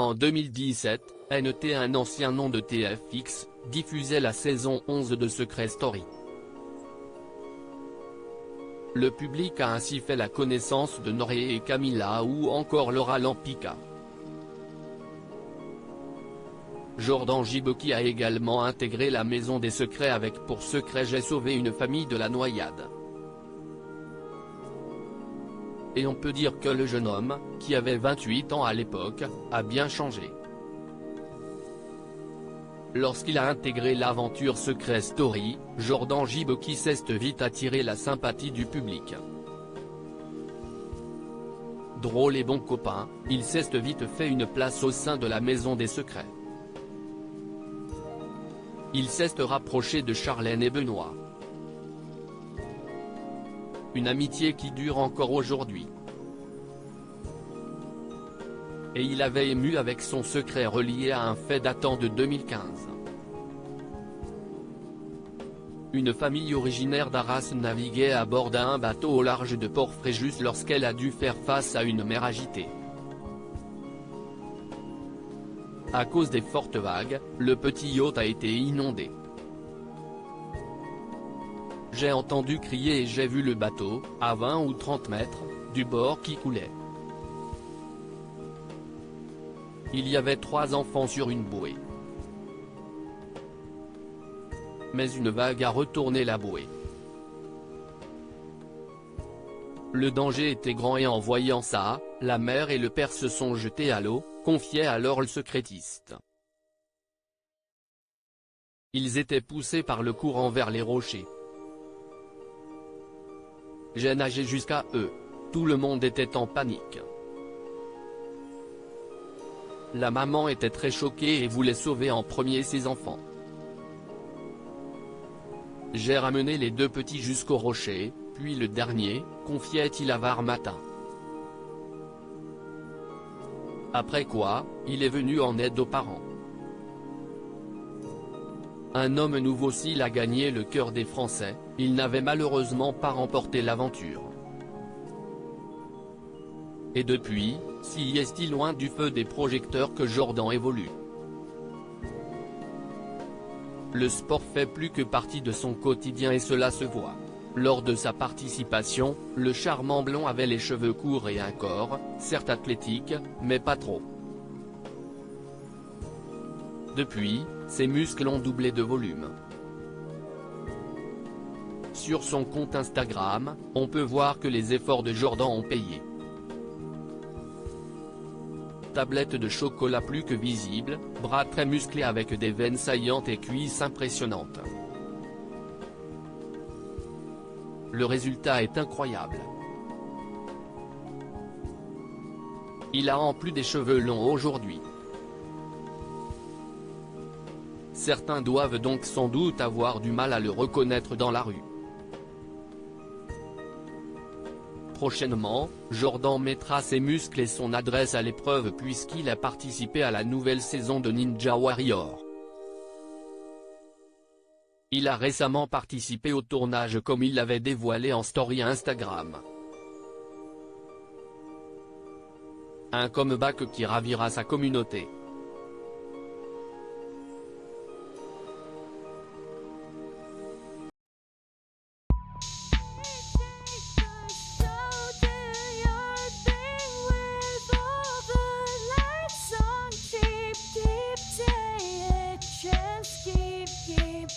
En 2017, NT, un ancien nom de TFX, diffusait la saison 11 de Secret Story. Le public a ainsi fait la connaissance de Noré et Camilla ou encore Laura Lampika. Jordan Jibeki a également intégré la Maison des Secrets avec pour secret « J'ai sauvé une famille de la noyade ». Et on peut dire que le jeune homme, qui avait 28 ans à l'époque, a bien changé. Lorsqu'il a intégré l'aventure Secret Story, Jordan Jibeki s'est vite attiré la sympathie du public. Drôle et bon copain, il s'est vite fait une place au sein de la Maison des Secrets. Il s'est rapproché de Charlène et Benoît. Une amitié qui dure encore aujourd'hui. Et il avait ému avec son secret relié à un fait datant de 2015. Une famille originaire d'Arras naviguait à bord d'un bateau au large de Port Fréjus lorsqu'elle a dû faire face à une mer agitée. À cause des fortes vagues, le petit yacht a été inondé. J'ai entendu crier et j'ai vu le bateau, à 20 ou 30 mètres, du bord qui coulait. Il y avait 3 enfants sur une bouée. Mais une vague a retourné la bouée. Le danger était grand et en voyant ça, la mère et le père se sont jetés à l'eau, confiait alors le secrétiste. Ils étaient poussés par le courant vers les rochers. J'ai nagé jusqu'à eux. Tout le monde était en panique. La maman était très choquée et voulait sauver en premier ses enfants. J'ai ramené les 2 petits jusqu'au rocher, puis le dernier, confiait-il à Var Matin. Après quoi, il est venu en aide aux parents. Un homme nouveau s'il a gagné le cœur des Français, il n'avait malheureusement pas remporté l'aventure. Et depuis, si est-il loin du feu des projecteurs que Jordan évolue. Le sport fait plus que partie de son quotidien et cela se voit. Lors de sa participation, le charmant blond avait les cheveux courts et un corps, certes athlétique, mais pas trop. Depuis, ses muscles ont doublé de volume. Sur son compte Instagram, on peut voir que les efforts de Jordan ont payé. Tablette de chocolat plus que visible, bras très musclés avec des veines saillantes et cuisses impressionnantes. Le résultat est incroyable. Il a en plus des cheveux longs aujourd'hui. Certains doivent donc sans doute avoir du mal à le reconnaître dans la rue. Prochainement, Jordan mettra ses muscles et son adresse à l'épreuve puisqu'il a participé à la nouvelle saison de Ninja Warrior. Il a récemment participé au tournage comme il l'avait dévoilé en story Instagram. Un comeback qui ravira sa communauté. Keep